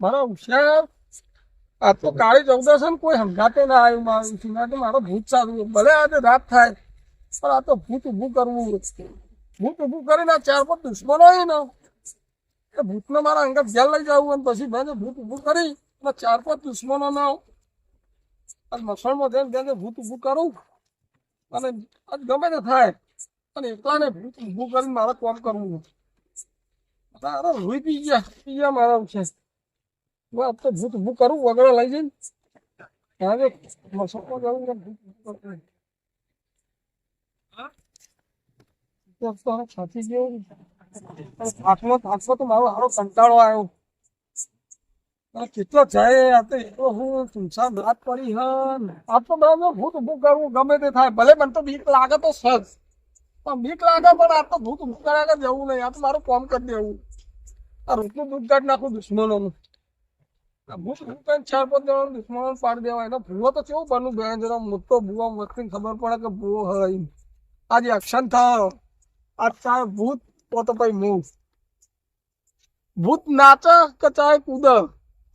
મારો હોશિયાર આ તો કાળી ચૌદસ ને કોઈ હંગાતે ના આવ્યું મારું છું તો મારો ભૂત સારું ભલે આજે રાત થાય પણ આ તો ભૂત ઊભું કરવું ભૂત ઊભું કરીને 4-5 દુશ્મનો હોય ને એ ભૂતને મારા અંગત ઘેર લઈ જવું અને પછી મેં ભૂત ઊભું કરી અને 4-5 દુશ્મનો ના મસળમાં જઈને ભૂત ઊભું કરું અને આજ ગમે તે થાય અને એકલાને ભૂત ઊભું કરીને મારે કામ કરવું અરે રૂઈ પી ગયા મારા છે આજ તો ભૂત ઊભું કરું વગર લઈ જઈને હવે મસળમાં જવું ભૂત ઊભું કરું છાતી જેવું હાથમાં તો મારો હારો કંટાળો આવ્યો કેટલો જાય આ તો એટલો હું સુનસાન રાત પડી હન આ તો બધા ભૂત ઊભું કરવું ગમે તે થાય ભલે મને તો બીક લાગે તો સજ પણ બીક લાગે પણ આ તો ભૂત ઊભું કર્યા જવું નહીં આ તો મારું કામ કરી દેવું આ રોટલું દૂધ કાઢી નાખું દુશ્મનોનું ભૂત ઊભું કરીને 4-5 જણા દુશ્મનો પાડી દેવાય એનો ભૂવો તો કેવું બનવું બે જરા મોટો ભૂવો વસ્તી ખબર પડે કે ભૂવો હોય આજે એક્શન થાય આ ચાહે ભૂત તો પછી મૂવ ભૂત નાચે કે ચાહે કૂદે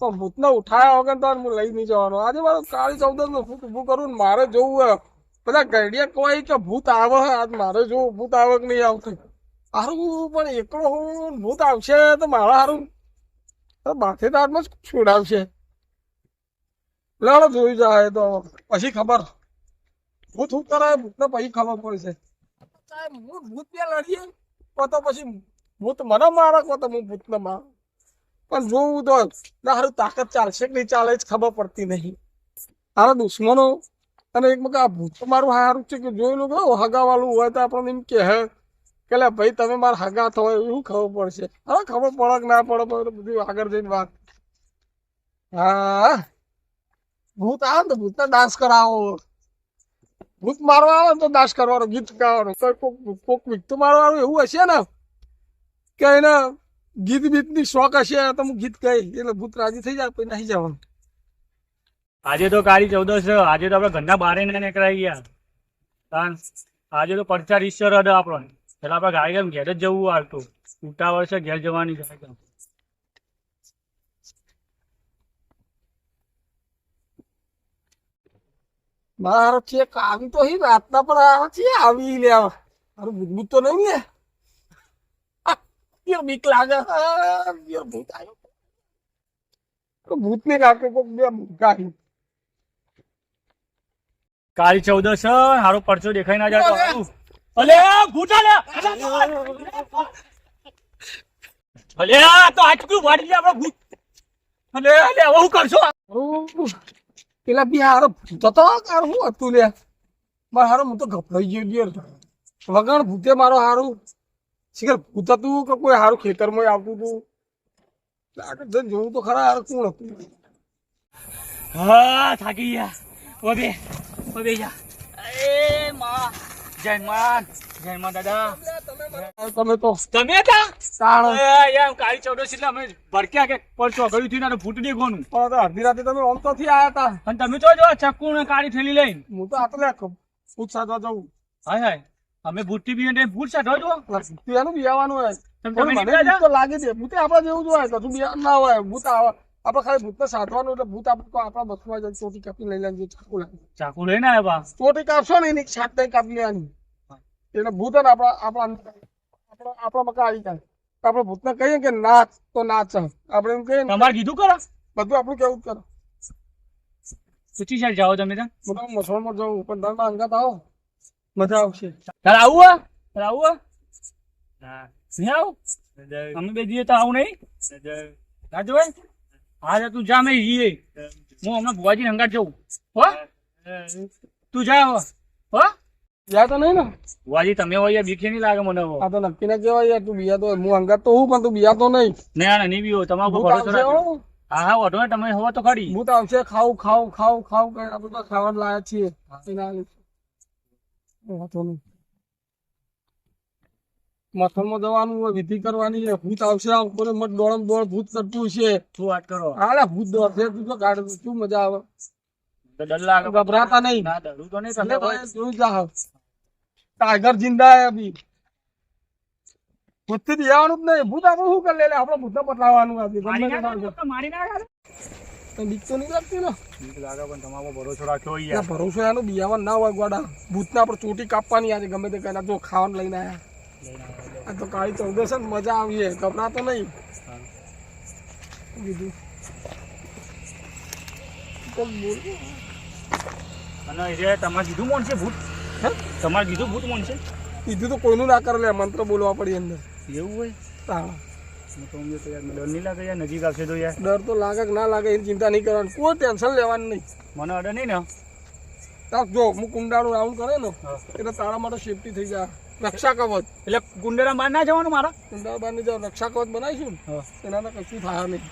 તો ભૂતને ઉઠાયા વગર તો હું લઈ નહીં જવાનો આજે મારું કાળી ચૌદસ નું ભૂત ઊભું કરું મારે જોવું બધા ગરડિયા કોઈ કે ભૂત આવે આજ મારે જોવું ભૂત આવે કે નહીં આવતું સારું પણ એકલો હું ભૂત આવશે તો મારા સારું બાથેદારમાં જ છોડાવશે લડો જોઈ જાય તો પછી ખબર ભૂત શું કરાય ભૂતને પછી ખબર પડશે ભૂત ત્યાં લડીએ તો પછી ભૂત મને મારે તો હું ભૂતને મારું પણ જોવું તો સારું તાકાત ચાલશે કે નહીં ચાલે જ ખબર પડતી નહીં સારા દુશ્મનો અને એક મકા આ ભૂત તો મારું સારું છે કે જોઈ લો કે હગાવાળું હોય તો આપણને એમ કે ભાઈ તમે મારા હગા થવા એવું ખબર પડશે હા ખબર પડે કે ના પડે બધું આગળ જઈને વાત હા ભૂત આવે ને તો ભૂતને ડાન્સ કરાવો ભૂત મારવા આવે ને તો ડાન્સ કરવાનો ગીત ગાવાનું કોક વિકતું મારવાનું એવું હશે ને કે એને ગીત બીતની શોખ હશે તો હું ગીત કહી એટલે ભૂત રાજી થઈ જાય પછી નહીં જવાનું આજે તો કાળી ચૌદસ છે આજે તો આપણે ઘરના બારે ના નીકળાઈ ગયા આજે તો પરચાર ઈશ્વર હતો આપણો એટલે આપણે ગાડી ઘેર જ જવું આવતું ઉતાવળ છે ઘેર જવાની જાય મારો ચેક આવી તો રાતના પણ આવે છે આવી લે મારું ભૂત તો નહીં ને બીક લાગે ભૂત આવ્યો ભૂત નહીં લાગે કોક બે ગાડી કાળી ચૌદસ છે હારો પરચો દેખાઈ ના જાય અલે ભૂત અલે તો આટલું વાડી આપણે ભૂત અલે અલે હવે હું કરશો પેલા બી હારો ભૂત હતો હું હતું લે મારો હારો હું તો ગભરાઈ ગયો વગર ભૂતે મારો હારું શીખર ભૂત હતું કે કોઈ હારું ખેતરમાં આવતું હતું આગળ જોવું તો ખરા હારું કોણ હતું હા થાકી ગયા ઓબે જા એ માં જય માં દાદા તમે તો તમે તા એમ કાળી ચૌદસ એટલે અમે ભડક્યા કે પરચો ગળ્યું થયું ને ફૂટ નહીં ગોનું પણ અડધી રાતે તમે ઓમ તો થી આયા હતા અને તમે તો જો ચક્કુ ને કાળી થેલી લઈને હું તો આટલે ભૂત સાધવા જવું હાય અમે ભૂટી બી ભૂત સાધવા જો એનું બિયાવાનું હોય તમે તો લાગે છે ભૂતે આપડે જેવું જ હોય કશું બિયા ના હોય ભૂત આવે આપડે ખાલી ભૂતને સાધવાનું એટલે ભૂત આપડે તો આપડા બસમાં જાય ચોટી કાપી લઈ લેજો ચાકુ લઈને આવ્યા ચોટી કાપશો ને એની છાત નહીં કાપી લેવાની એટલે ભૂત ને આપણા મકા આવી જાય આપડે ભૂતને કહીએ કે નાચ તો નાચ આપડે એમ કહીએ તમારે કીધું કરો બધું આપણું કેવું કરો સુચી સાઈડ જાઓ તમે ત્યાં બધા મસળમાં જવું પણ તમે અંગાત આવો મજા આવશે તારે આવું નહીં આવું અમે બે જઈએ તો આવું નહીં રાજુભાઈ હા તું જા મેં જઈએ હું હમણાં ભુવાજી હંગાત જવું હો તું જા હો યા તો નહીં ને ભુવાજી તમે હોય બીક નહીં લાગે મને આ તો નક્કી ના કેવાય યાર તું બિયા તો હું અંગાત તો હું પણ તું બિયા તો નહીં નહીં બી તમારો હા ઓઢો તમે હો તો ખરી ભૂત આવશે ખાવું કઈ આપણે તો ખાવાનું લાયા છીએ મથલમાં જવાનું હોય વિધિ કરવાની છે ભૂત આવશે દોડ ભૂત કરતું છે શું વાત કરો હા ભૂત દોડશે તું તો ગાડ શું મજા આવે ડર લાગે ગભરાતા નહીં ના ડરું તો નહીં જોઈ જા ટાઈગર જિંદા है अभी ભૂતથી બિયાવાનું જ નહીં. ભૂત આપણે શું કરી લે આપણે ભૂતને પટલાવવાનું આજે ગમે તે થાય. મારી ના તો બીક તો નહીં લાગતી ને. બીક લાગે પણ તમારો ભરોસો રાખ્યો ના યાર. ભરોસો એનો બિયાવા ના હોય ગોડા. ભૂતને આપણે ચોટી કાપવાની આજે ગમે તે કઈ જો ખાવાનું લઈને આવ્યા. આ તો કાળી 14 છે ને મજા આવી ગભરાતો નહીં. બીજું તો બોલ. અને એ તમારે કીધું મોન છે ભૂત? હે તમારે કીધું ભૂત મોન છે? કીધું તો કોઈનું ના કરે લે મંત્ર બોલવા પડી અંદર. એવું હોય તાણા તો અમને તો યાર ડર નહીં લાગે યાર, નજીક આવશે તો યાર. ડર તો લાગે કે ના લાગે એની ચિંતા નહીં કરવાની. કોઈ ટેન્શન લેવાનું નહીં. મને અડે નહીં ને? તાર જો હું કુંડાળું રાઉન્ડ કરે ને હા. એટલે તારા માટે સેફટી થઈ જાય. રક્ષા કવચ એટલે ગુંડેરા બહાર ના જવાનું મારા? કુંડાળ બારની જો રક્ષા કવચ બનાવીશું ને હા. એના તો કશું થાય નહીં.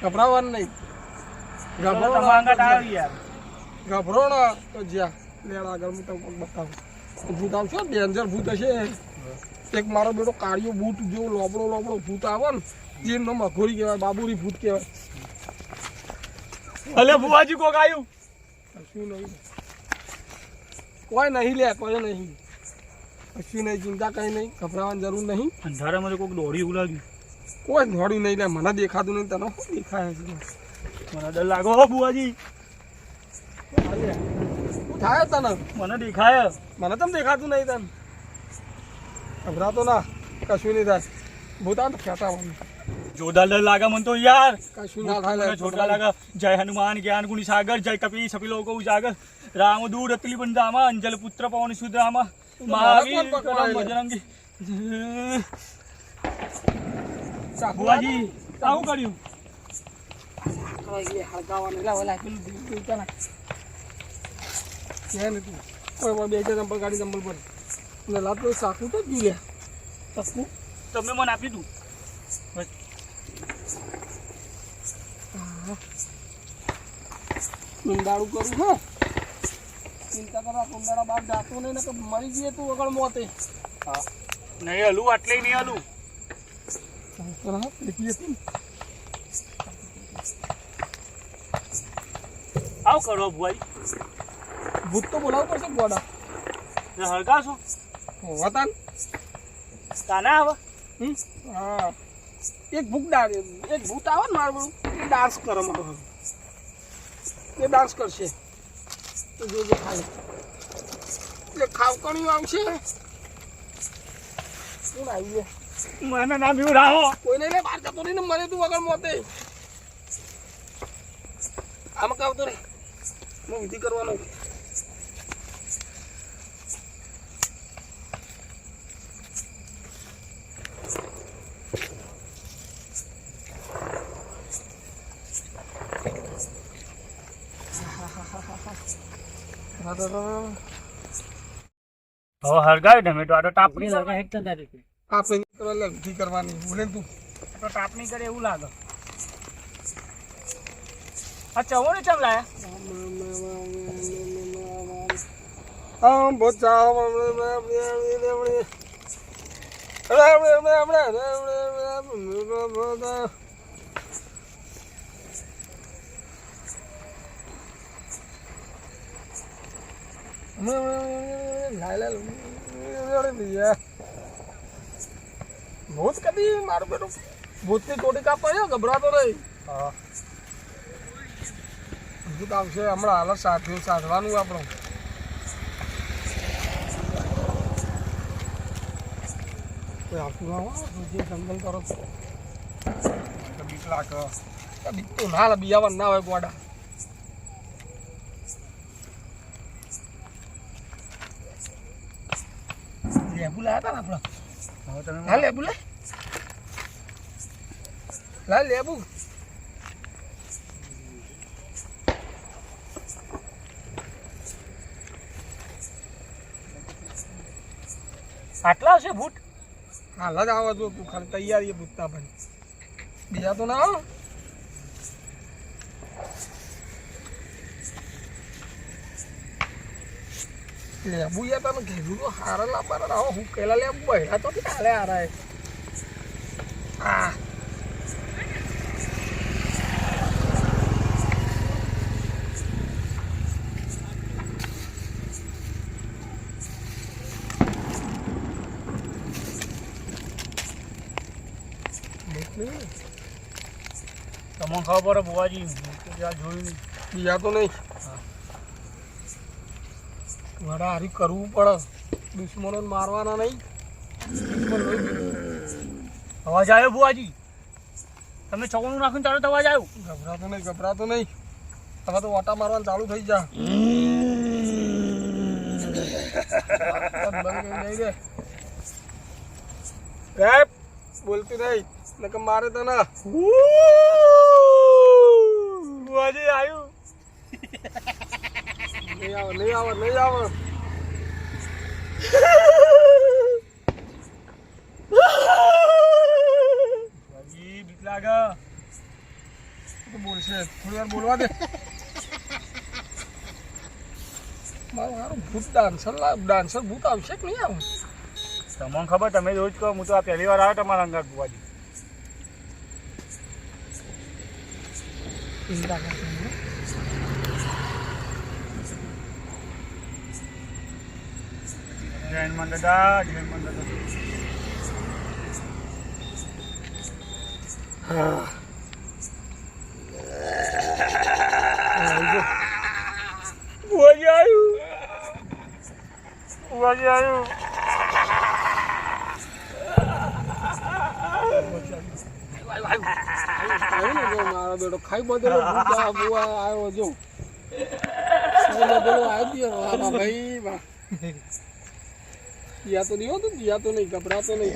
ગભરાવાનું નહીં. તમારા અંગાત આવી યાર. ગભરો ના તો જ્યાં લેડ આગળ હું તમને બતાવું. ભૂત આવશે ડેન્જર ભૂત હશે. એક મારો બેટો કાળિયો બૂટ જેવો લોબડો ભૂત આવે ને જેમનો મઘોરી કહેવાય, બાબુરી ભૂત કહેવાય. અલે બુવાજી કોક આવ્યું. કશું નહીં, કોઈ નહીં લે, કોઈ નહીં, કશું નહીં, ચિંતા કઈ નહીં, ગભરાવાની જરૂર નહીં. અંધારામાં તો કોક દોડી એવું લાગ્યું. કોઈ દોડ્યું નહીં લે, મને દેખાતું નહીં, તને શું દેખાય છે? મને ડર લાગો હો બુવાજી. શું થાય તને? મને દેખાય. મને તમ દેખાતું નહીં તને. ગભરાતો ના, કશું નહીં થાય. ભૂત આવે તો ખેંચાવાનું. જોરદાર ડર લાગે મને તો યાર. કશું ના થાય લે. જોરદાર લાગે. જય હનુમાન જ્ઞાન ગુણી સાગર, જય કપી સપી લોકો ઉજાગર, રામ દૂર અતલી બંધામાં, અંજલ પુત્ર પવન સુધામાં, મહાવીર કરમ બજરંગી. બુવાજી આવું કર્યું? હળગાવાનું લે, ઓલા પેલું દૂધ ના કે નથી. કોઈ બે હજાર ચંપલ ગાડી ચંપલ પર ને લાત તો સાકું તો જ લે. સાકું તમે મને આપી દઉં. કુંડાળું કરું હા. ચિંતા કરવા કુંડાળા બાપ જાતો નહીં ને કે મરી જઈએ તું વગર મોતે. હા નહીં હલું, આટલે નહીં હલું. આવું કરો ભુવાજી. ભૂત તો બોલાવવું પડશે ગોડા. હળગાશો વતન તાના આવે. હા એક ભૂત આવે ને મારું એ ડાન્સ કરે મારો. એ ડાન્સ કરશે તો જોજે ખાલી. એટલે ખાવકણીઓ આવશે. શું આવી મને ના બીવું રાહો. કોઈ નહીં લે, બહાર જતો નહીં ને મરે તું વગર મોતે. આમાં કાવતો રે, હું વિધિ કરવાનો. હવે હળગાવી ટમેટો આ તો ટાપણી લાગે. આપણે કરવા લે વિધિ કરવાની. બોલે તું તો ટાપણી કરે એવું લાગે. આ ચવોને ચમ લાયા? આમ બચાવ ભૂત કદી મારું બેટું ભૂતની ચોટી કાપવા ગભરાતો નહીં. હા ભૂત આવશે હમણાં હાલ સાધવાનું આપણું. જંગલ કરો બીક લાગે. બીક તો ના બિયાવા ના હોય ગોડા. લેબુ લાયા હતા ને આપડે. હવે તમે હા લેબુ લા લેબુ. આટલા હશે ભૂત? હાલ જ આવવા જો તું ખાલી તૈયારી ભૂતતા ભાઈ. બીજા તો ના આવો. લેબુ યાર તમે કીધું તો હારા લાવવાના આવો. હું પેલા લેબુ બહેરા તો હાલે હારા. હા તમને ખબર પડે બુવાજી હું તો ત્યાં જોયું નહીં. બીજા તો નહીં વડા હારી કરવું પડે દુશ્મનોને મારવાના નહીં. અવાજ આવ્યો બુવાજી? તમે ચોકનું નાખીને તરત અવાજ આવ્યો? ગભરાતો નહીં હવે તો ઓટા મારવાનું ચાલુ થઈ જા. બોલતી નહીં નકર મારે તો ના. બુવાજી આવ્યું? નહીં આવે બુવાજી બીક લાગે. તો બોલશે થોડી વાર બોલવા દે. મારું ભૂત ડાન્સર ભૂત આવશે કે નહીં આવે? તમને ખબર તમે રોજ કહો હું તો આ પહેલી વાર આવ્યો તમારા અંગાત બુવાજી. જય હનુમાન દાદા, જય હનુમાન દાદા. બુવાજી આવ્યું. બુવાજી આવ્યું. મારો બેટો ખાઈ બધેલો બુવા આવ્યો જો ભાઈ દિયા તો નહીં ગભરાતો નહીં.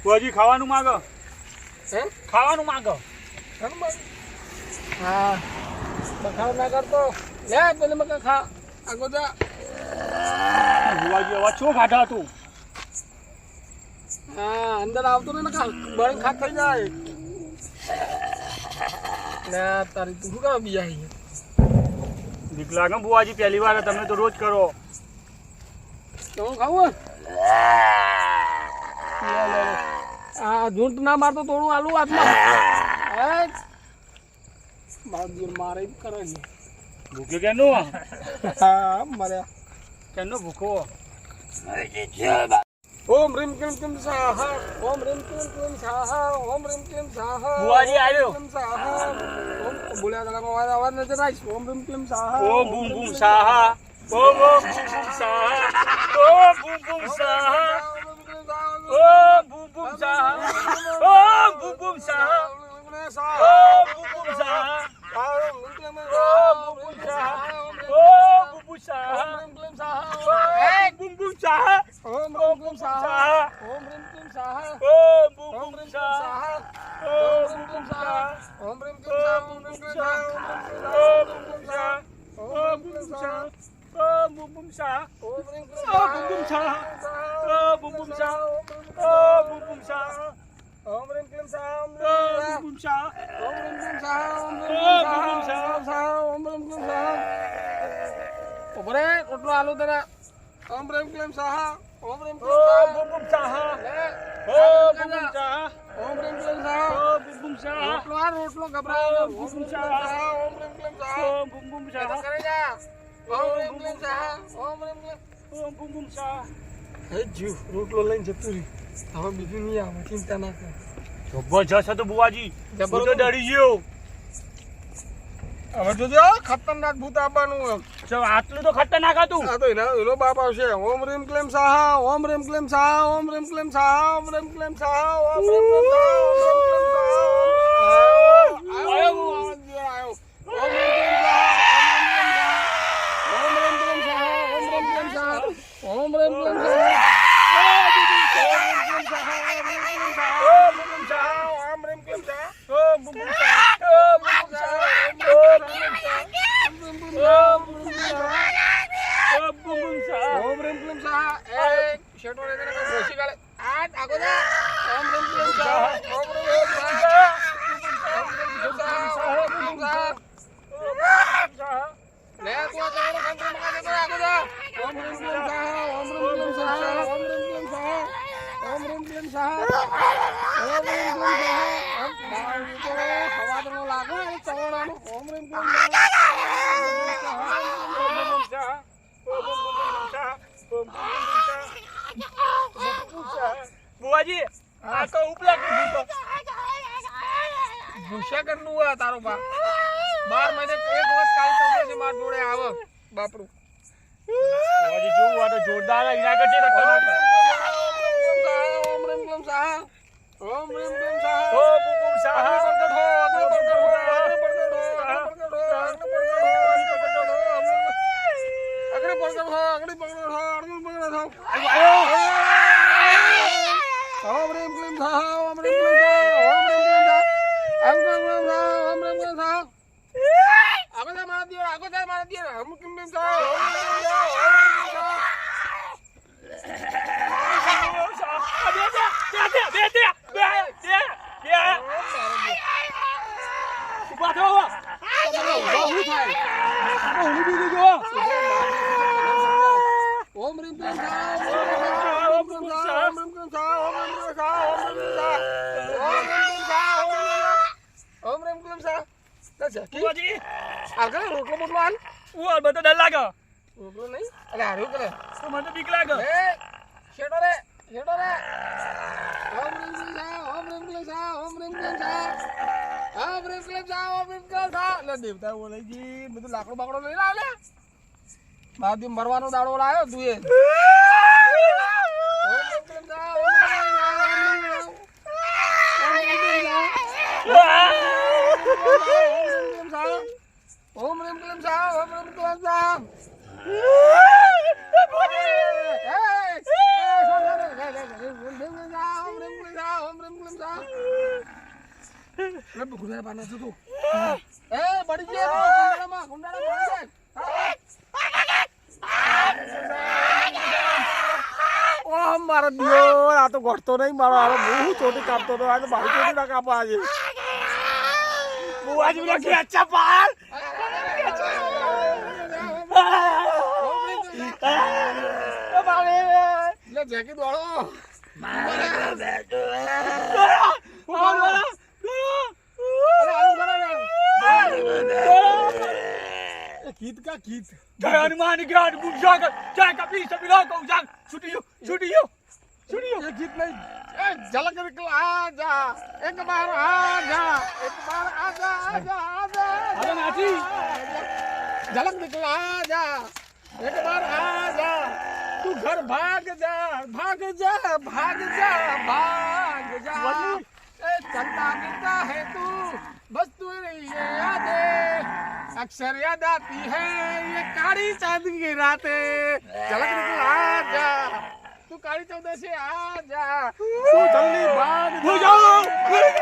બુવાજી ખાવાનું માંગો. હે ખાવાનું માંગો. હા બખાડો ના કરતો લે પેલે મકા ખા આગો જા. બુવાજી અવાજ શું કાઢા તું? હા અંદર આવતો ને નકા બળી ખાટ થઈ જાય. લે તારી તું શું કરવા બીજા અહીં? બીક લાગે બુવાજી પહેલી વાર તમે તો રોજ કરો. કેવું ખાવું? આ ઝૂંટ ના મારતો થોડું આલુ હાથમાં. મારે જ કરે છે. ભૂખ્યો કેનું? હા મર્યા કેનો ભૂખો? ઓમ રીમ ક્લીમ ક્લીમ સ્વાહા ઓમ રીમ ક્લીમ ક્લીમ સ્વાહા ઓમ રીમ ક્લીમ સ્વાહા. બુવાજી આવ્યો. ઓમ બોલ્યા ગળામાં અવાજ નજર રાખ. ઓમ રીમ ક્લીમ સ્વાહા ઓમ બૂમ બૂમ સાહા. ઓમ બૂમ બૂમ સાહા. ઓમ બૂમ બૂમ સાહા. ઓમ બૂમ બૂમ સાહા. ઓમ બૂમ બૂમ સાહા. ઓમ બૂમ બૂમ સાહા. ઓમ બૂમ બૂમ સાહા. ઓમ બૂમ બૂમ સાહા. બૂમ બૂમ સાહા. ઓમ રીમ ક્લીમ સ્વાહા ઓમ રીમ ક્લીમ સ્વાહા ઓમ બૂમ ઓમ બૂમ રીમ ક્લીમ સાહા. સ્વાહા ઓમ ઓમ રીમ ક્લીમ બૂમ સ્વાહા ઓમ રીમ ક્લીમ સ્વાહા ઓમ બૂમ બૂમ સાહા. ઓમ રીમ ક્લીમ ઓમ બૂમ બૂમ સાહા. ઓમ બૂમ બૂમ સાહા. ઓમ બૂમ બૂમ સાહા. ઓમ રીમ ક્લીમ સ્વાહા ઓમ બૂમ બૂમ સાહા. ઓમ રીમ ક્લીમ સ્વાહા ઓમ બૂમ બૂમ સાહા. ઓમ રીમ ક્લીમ સ્વાહા. ઉભરે રોટલો આલુ તને. ઓમ રીમ ક્લીમ સ્વાહા ઓમ રીમ ક્લીમ ઓમ સ્વાહા બૂમ બૂમ સાહા. લે ઓમ બૂમ બૂમ સાહા. ઓમ રીમ ક્લીમ સ્વાહા ઓમ બૂમ બૂમ સાહા. રોટલો આ રોટલો ગભરાય ઓમ બૂમ બૂમ સાહા. ઓમ રીમ ક્લીમ સ્વાહા ઓમ બૂમ બૂમ એ તો સાહા. કરે જા. ઓમ રીમ ક્લીમ સ્વાહા ઓમ રીમ ક્લીમ. ઓમ બૂમ બૂમ સાહા. હે જીવ રોટલો લઈને જતું રહી. હવે બીજું નહીં આવે ચિંતા ના કર. જબરજસ્ત હતો બુવાજી. જબરજસ્ત. હું તો ડરી ગયો. હવે જોજો ખતરનાક ભૂત આવવાનું. ચલ આટલું તો ખતરનાક હતું. આ તો એનો બાપ આવશે. ઓમ રીમ ક્લેમ સાહા ઓમ રીમ ક્લેમ સાહા ઓમ રીમ ક્લેમ સાહા ઓમ રીમ ક્લેમ સાહા ઓમ રીમ ક્લેમ સાહા ઓમ રીમ ક્લેમ સાહા. ઓમ રીમ ક્લેમ સાહા ઓમ રીમ ક્લેમ સાહા ઓમ રીમ ક્લેમ સાહા. બુવાજી આ તો ઉપલા ભૂતો ભૂસ્યા કરનું હોય તારો બા 12 મહિને એક વર્ષ કાળી ચૌદસે માર જોડે આવે બાપરું બુવાજી જોવું આ તો જોરદાર એના કરતી રખો ઓમ રેમ ક્લેમ સાહ ઓમ રેમ ક્લેમ સાહ ઓ બુકુમ સાહ બુવાજી આગળ રોટલો બોટલો હાલ ઉવા બધો ડર લાગે રોટલો નહીં અરે હાર્યું કરે તો મને તો બીક લાગે શેડો રે ઓમ રેમ ક્લેમ સાહ ઓમ રેમ ક્લેમ સાહ ઓમ રેમ ક્લેમ સાહ ઓમ રેમ ક્લેમ સાહ ઓમ રેમ ક્લેમ સાહ લે દેવતા બોલાઈજી બધું લાકડો બાકડો લઈ લાવ લે બાદી મરવાનો દાડો લાયો તું એ ઓમ રેમ ક્લેમ સાહ ઓમ રેમ ક્લેમ સાહ ઓમ રેમ ક્લેમ સાહ મારા દિયો આ તો ઘટતો નહીં મારો હારો બહુ ચોટી કાપતો હતો આ તો મારી ચોટી ના કાપા આજે બુવાજી મને ખેંચા પાર લે જેકી દોડો गीत का गीत जय हनुमान ज्ञान गुण सागर जय कपीस बिलाओ को जान छुटियो ये गीत नहीं झलक निकल आजा एक बार आजा अरे नाची झलक निकल आजा एक बार आजा तू घर भाग जा चलता मिलता है तू बस तू ये यादें अक्सर याद आती है ये काली चांद की रातें झलक निकल आजा तू काली चौदह से आजा तू जल्दी भाग हो जाओ